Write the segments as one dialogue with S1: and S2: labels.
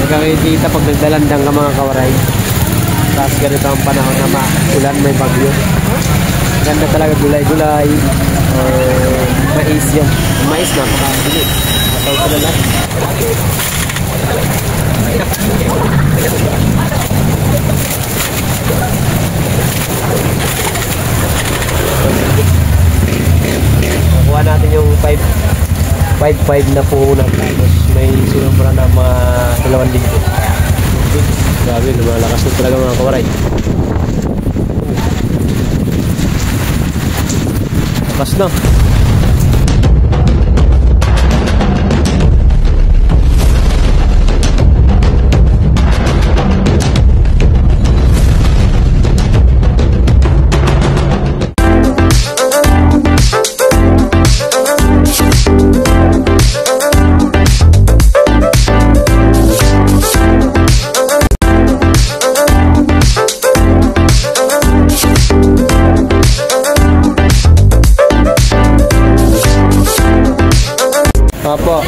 S1: Nagkakikita pag nagdalandang ka mga kawaray. Tapos ganito ang panahon na ulan, may bagyo. Ganda talaga gulay-gulay. Mais yan. Mais na, makakabili. Mataw ko na lang. Nakuha natin yung 5.5 na puhunan. Tapos may sinumbra na mga 2,000. Grabe, lumalakas na talaga mga kawaray. Lakas na. Opo.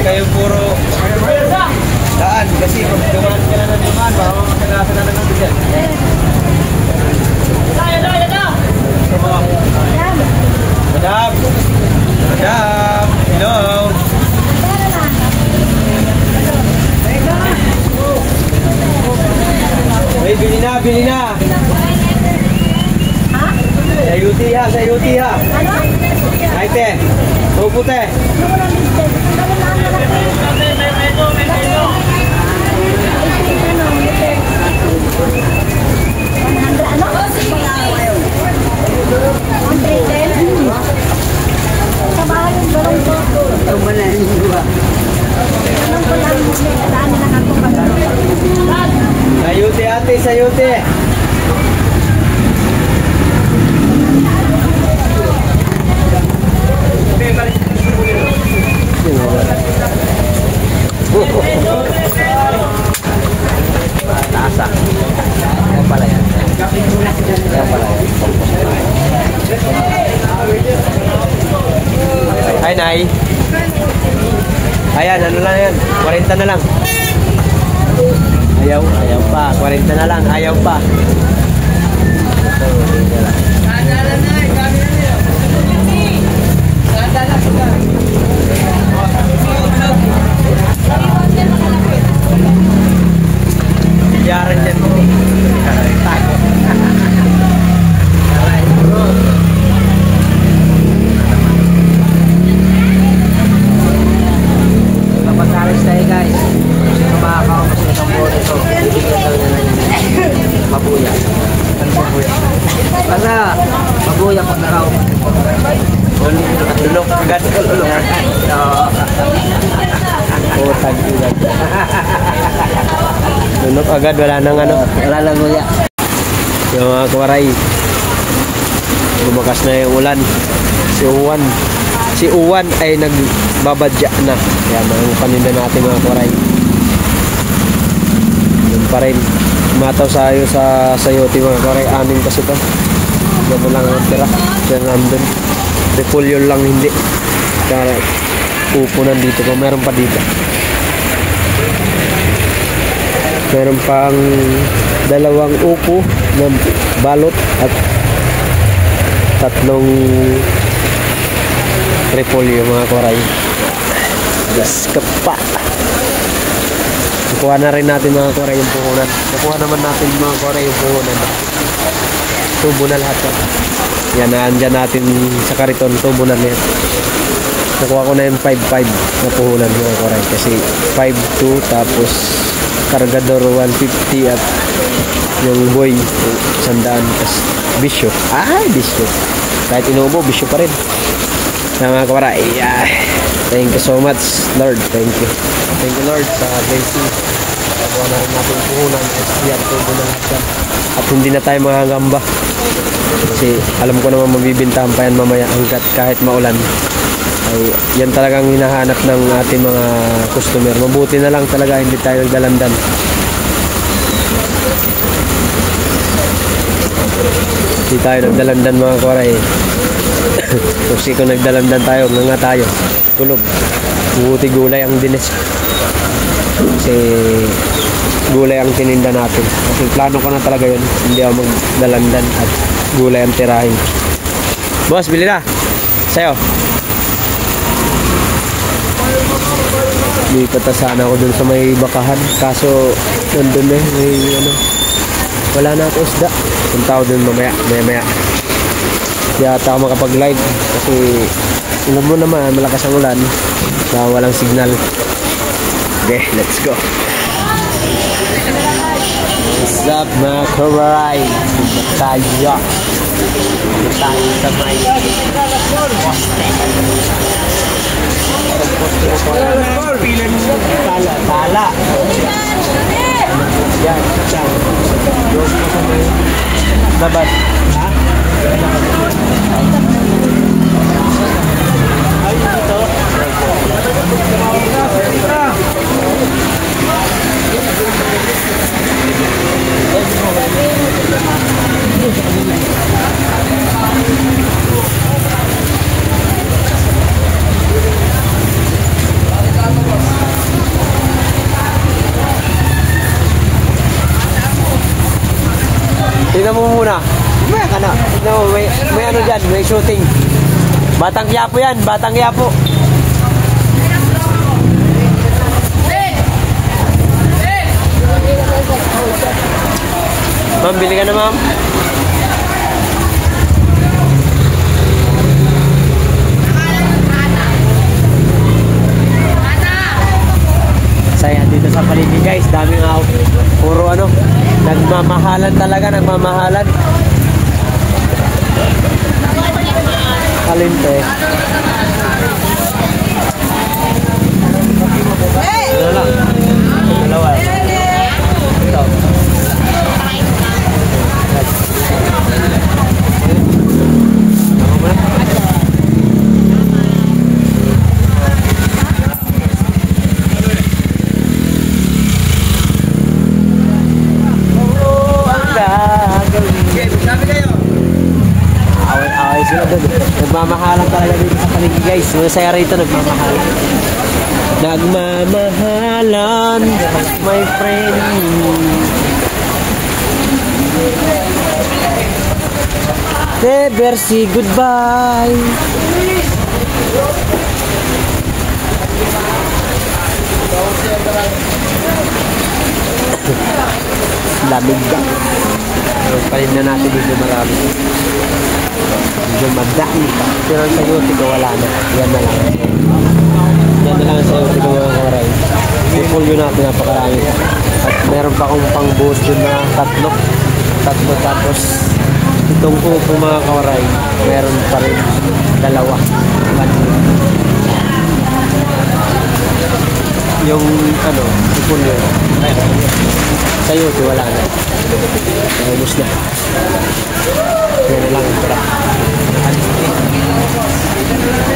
S1: Kayo puro daan kasi kung dumaan ka na naman baka makakalasan na ng bigyan. Madam! Madam! Hello! Hey, bili na! Bili na! Sayuti ha! Sayuti ha! Naite! Tupute! Sayuti ate, sayuti. Tasa. Yan pala yan. Yan pala yan. Ay, Nay. Ayan, ano lang yan? 40 na lang. Ayaw pa. 40 na lang. Ayaw pa. Yaran dyan mo. Tago. Aray, bro. Kapag-aris tayo guys. Makakakamas na itong bono ito. Mabuya. Ano mabuya? Basta, mabuya pag naraw. Tulok agad. Tulok agad. Utag agad. Tulok agad. Wala nang ano. Wala nang buya. Yung mga kawaray. Lumakas na yung ulan. Si Uwan ay nagbabadya na. Kaya mga paninda natin mga kawaray. Yun pa rin. Mataw sayo sa sayote mga kawaray. 6 kasi ito. Gano'n lang ang tira. Diyan nandun. Repolyo lang hindi. Kaya upunan dito. Kung meron pa dito. Meron pang 2 upo ng balot at 3 repolyo mga kawaray. Gas ka pa. Nakuha na rin natin mga kawaray yung puhunan. Nakuha naman natin mga kawaray yung puhunan. Tubo na lahat yan. Yan, naandyan natin sa kariton. Tubo na yan. Nakuha ko na yung 5.5 na puhunan mga kawaray. Kasi 5.2 tapos Cargador 150 at yung boy 100. Tapos bisyo. Bisyo. Kahit inuubo, bisyo pa rin. Mga kawaray, thank you so much, Lord. Thank you. Thank you, Lord, sa blessing. Nagawa na rin natin puhunan. Yan, tubo na lahat yan. At hindi na tayo magagamba. Kasi alam ko naman mabibintahan pa yan mamaya hanggat kahit maulan. Ay, yan talagang hinahanap ng ating mga customer. Mabuti na lang talaga hindi tayo nagdalandan. Hindi tayo nagdalandan mga kawaray. Kasi kung nagdalandan tayo, nga tayo. Tulog. Buti gulay ang dinis. Kasi gulay ang tininda natin. Kasi plano ko na talaga yun. Hindi ako magdalandan at gulay ang tirahin. Boss, bili na. Sa'yo. Lipat na sana ako dun sa may bakahan. Kaso, nandun may wala na ako isda. Punta ako dun maya. Di ata ako makapag-live. Kasi, alam mo naman, malakas ang ulan. Walang signal. Okay, let's go. What's up mga kawaray? Tayo sa may poste. Tala. Yan. Dapat. Ay, ito. Tingnan mo muna. May ka na. No, may ano dyan, may shooting. Batang Quiapo yan, Batang Quiapo. Ma'am, bili ka na ma'am. Saya dito sa paligid guys, daming puro nagmamahalan talaga, nagmamahalan. Kalinte. Ano lang? Dalawa. Ito. Nagmamahalan talaga dito sa paligid guys. Masaya rito, nagmamahalan. Nagmamahalan, my friend. Never say goodbye. Lamig ka. Panin na natin dito marami. Medyo madami pa. Pero ang sayote ko wala na. Yan na lang. Yan na lang ang sayote ko mga kawaray. Ipulyo natin napakarami. At meron pa akong pang buhos dun na tatlo. Tapos itong upo mga kawaray. Meron pa rin dalawa. Yung ipulyo. Sayote wala na. Naubos na. Yan lang ang pera.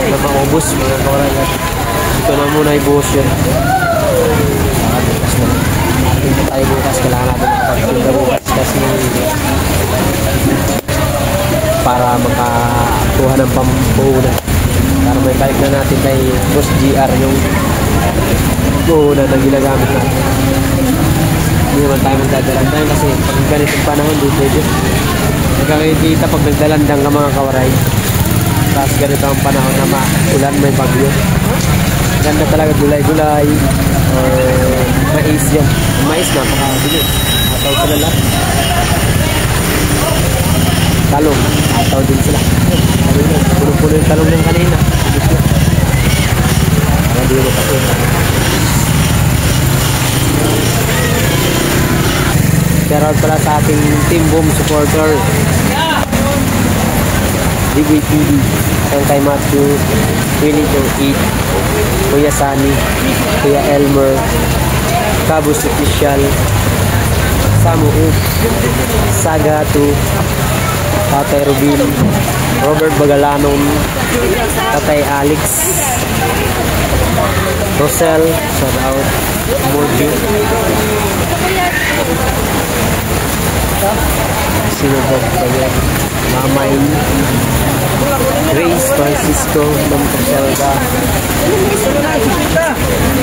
S1: Na maubos mga kawaray. Ito na muna ibuhos yun. Bukas na. Atin na tayo bukas. Kailangan natin makapagpunta bukas. Kasi para makakuha ng pampuhunan. Para may balik na natin kay Boss GR yung puhunan na ginagamit natin. Hindi naman tayo magdadalandan kasi pag ganitong panahon di pwede. Nagkakikita pag nagdalandang ka mga kawaray. Tapos ganito ang panahon na ulan, may bagyo. Ganda talaga gulay-gulay. Mais yan. Mais napakabili. Ataw sila lahat. Talong. Ataw din sila. Puno-puno yung talong ng kanina. Para di mo kasi. Shoutout pala sa ating Team Boom supporter. DBTV. Ang kay Matthew, Willie to Eat, Kuya Sunny, Kuya Elmer, Cabos Official, Samu Up, Saga 2, Tatay Rubin, Robert Bagalanon, Tatay Alex, Rosel, shout out, Morgy, sino ba ba Mamay, Grace Francisco, Ma'am Caselda,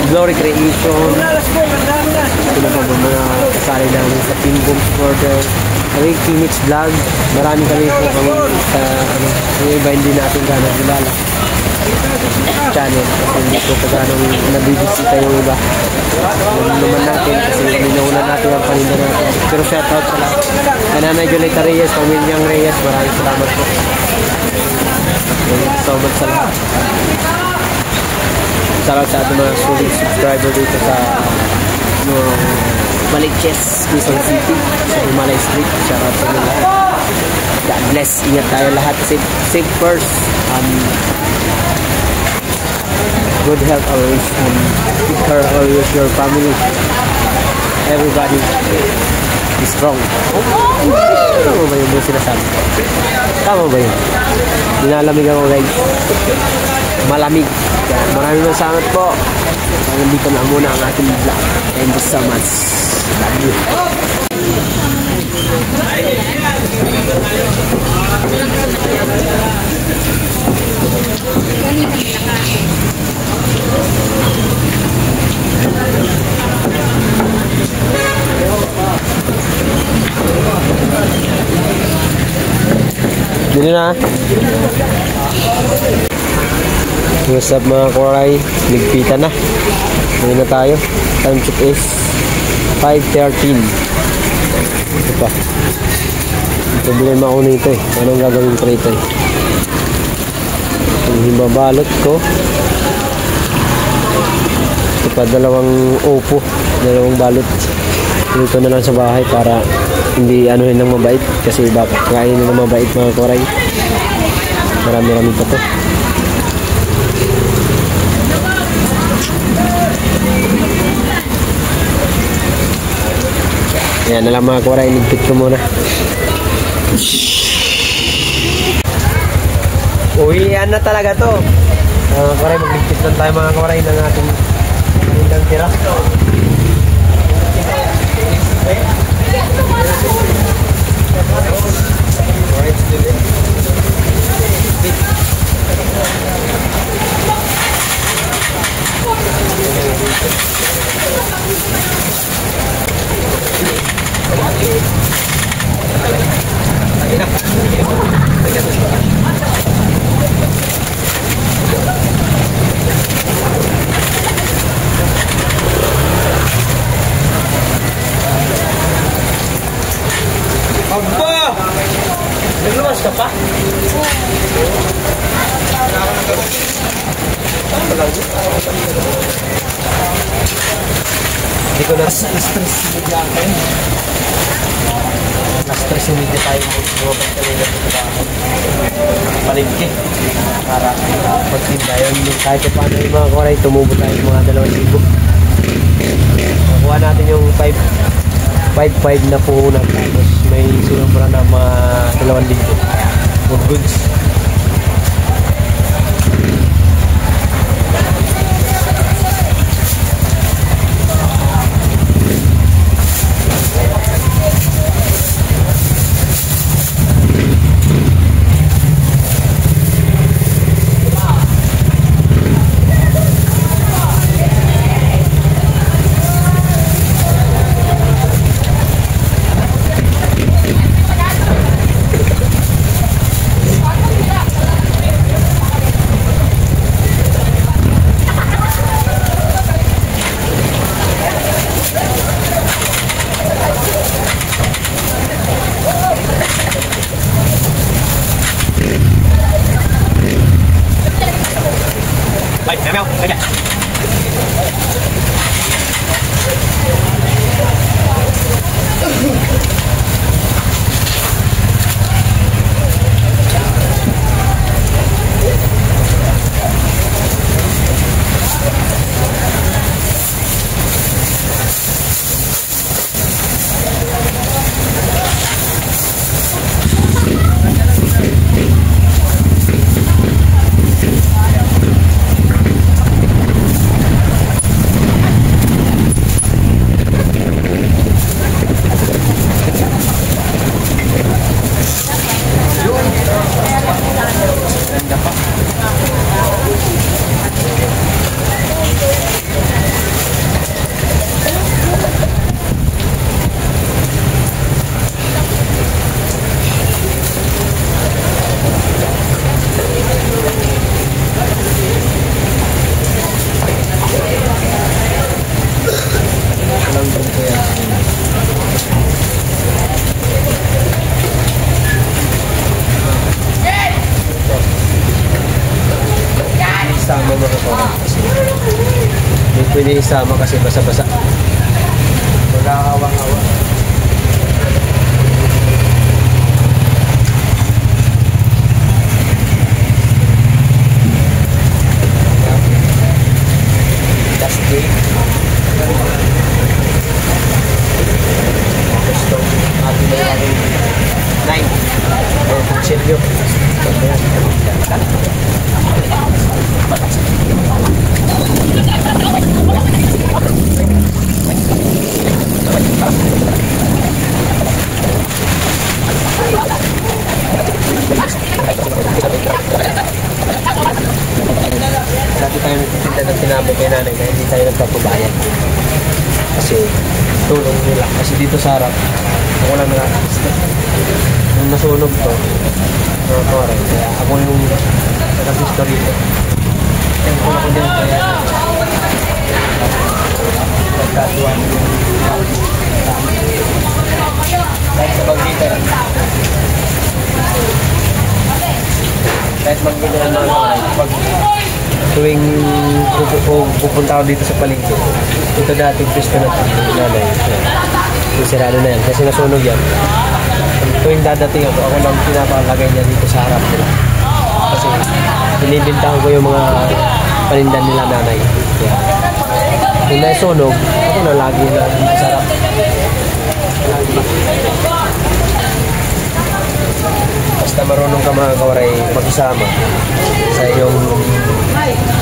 S1: Glory Creation, sino ba ba mga kasali namin sa Team Boom supporter, kami Phoenix Vlog, marami kami po kami sa yung iba hindi natin gano'ng kilala channel kasi hindi ko pa gano'ng nabibisita yung iba naman natin kasi ninauna natin ang paninda natin, pero shoutout sa lahat kay Nanay Julieta Reyes, Pamilyang Reyes, maraming salamat po, so much sa lahat. Shoutout sa ating mga solid subscriber dito sa Malikches, Quezon City, sa Himalay Street. Shoutout sa mga lahat. God bless, ingat tayo lahat, safe first, good health always, take care always your family, everybody be strong. Tama ba yung sinasabi? Tama ba yun? Nilalamig ako guys, malamig. Maraming salamat po. Nandito na muna ang ating vlog. Thank you so much. Love you. Dito na. What's up mga koray? Ligpita na. Ngayon na tayo. Time check is 5:13. Ito pa. Problema ko nito eh. Anong gagawin ko nito eh? Yung hibabalot ko. Ito pa, dalawang upo. Dalawang balot. Dito na lang sa bahay para hindi anuhin ng mabait. Kasi baka kainin ng mabait mga koray. Marami-rami pa to. Yan na lang mga koray, nigpit ko muna. Uwian na talaga to. Mga koray, magligpit lang tayo mga koray ng ating unang tira.
S2: Aba! Nagluwas ka pa?
S1: Hindi ko na
S2: Stress media akin.
S1: na-stress yung media tayo bumabag kanina sa trabaho. Palingki. Para pagtinda yun. Kahit paano yung mga koray, tumubo tayo mga 2,000. Nakuha natin yung 5.5 na puhunan. Tapos may sinubra na mga 2,000. Good goods. pwede isama kasi basa-basa. Magkakawang-awa. Plastic. Gusto natin na yung 9. Ang kutsilyo. Ayan. Dati tayo nagtitinda ng tinapay kay nanay kaya hindi tayo nagpapabayan. Kasi tulong nila. Kasi dito sa harap, ako lang nakakasita. Nung nasunog to, mga kore, kaya ako yung nakasisto rito. Kaya ako din kaya nagkatuan yung kahit sa Bagita. Kahit mag-gina ng mga kore, pag tuwing pupunta ako dito sa palengke, ito dating pisto na nanay. Yung sirado na yan kasi nasunog yan. Tuwing dadating ako lang pinapalagay niya dito sa harap nila. Kasi binibintahan ko yung mga panindan nila nanay. Kaya kung nasunog, ako na lagi na dito sa harap. Basta marunong ka mga kawaray mag-isama sa iyong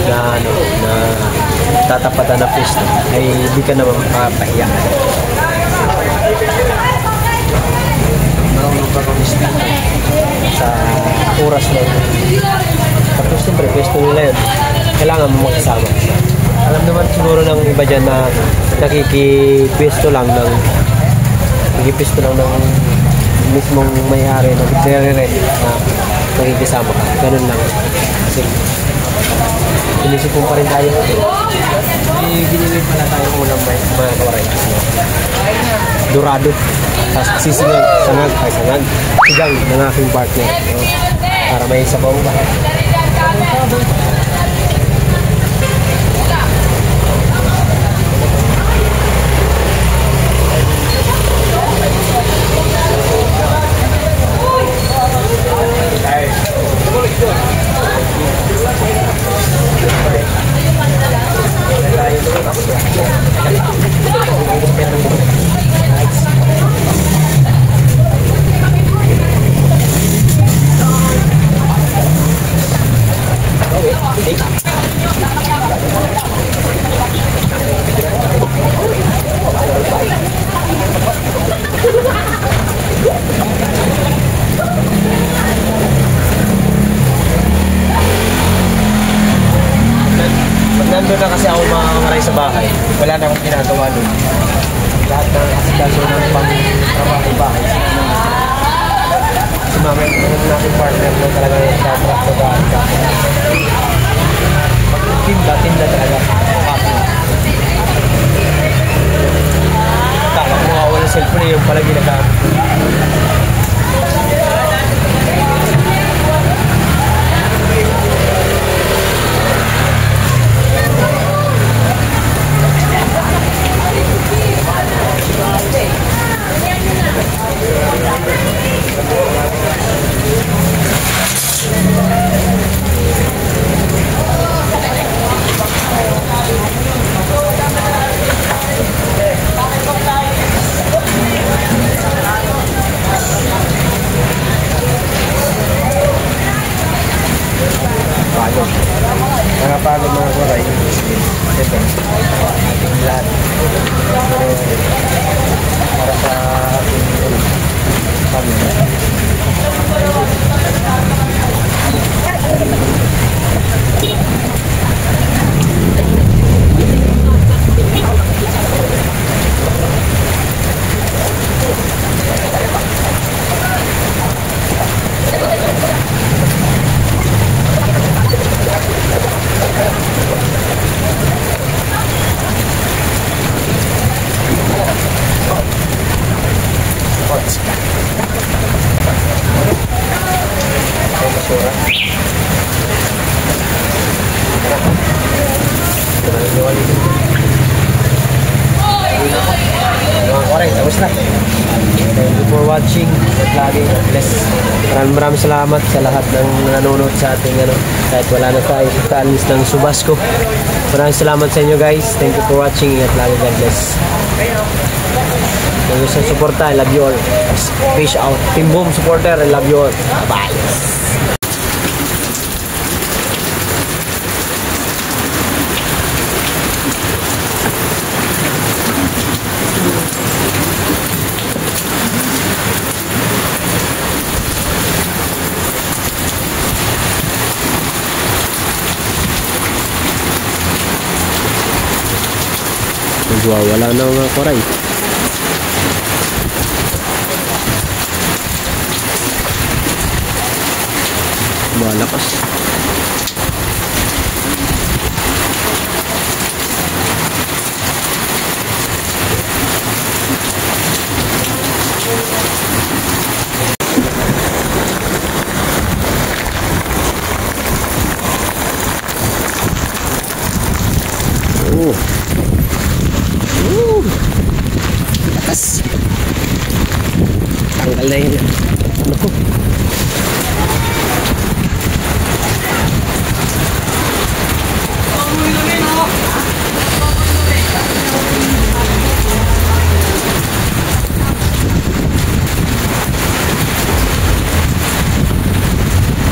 S1: na tatapatan na pisto ay hindi ka naman makapahiya. Marunong ka mag-isama sa oras na yun. Tapos siyempre, pisto nila yun. Kailangan mo mag-isama. Alam naman siguro ng iba dyan na nakikipisto lang ng mismong may-ari na nagre-rent na nakikisama ka. Ganun lang. Kasi inisip mo pa rin tayo. Ginilid pala tayo unang mga kawaray. Dorado. Tapos sisingag, sigang ng aking partner. Para may sabaw ba. Nandun na kasi ako makakaray sa bahay. Wala na akong ginagawa doon. Lahat ng asikaso ng pang-trabaho bahay. Si mama yung nating partner na talaga nagtatrack sa bahay. Tinda talaga. Tala mo nga wala cellphone yung pala ginagamit.
S2: subscribe.
S1: Thank you for watching. At lagi, God bless. Maraming salamat sa lahat ng nanonood sa ating kahit wala na tayo sa kaalis ng Subasco. Maraming salamat sa inyo guys. Thank you for watching. At lagi, God bless. Thank you sa suporta. I love you all. Peace out. Team Boom supporter. I love you all. Bye. Wala na mga koray. Malakas. Oh. Lakas. Tanggal na yun. Ano ko?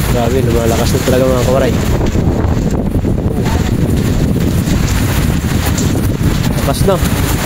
S1: Grabe, lumalakas na talaga mga kawaray. Lakas na.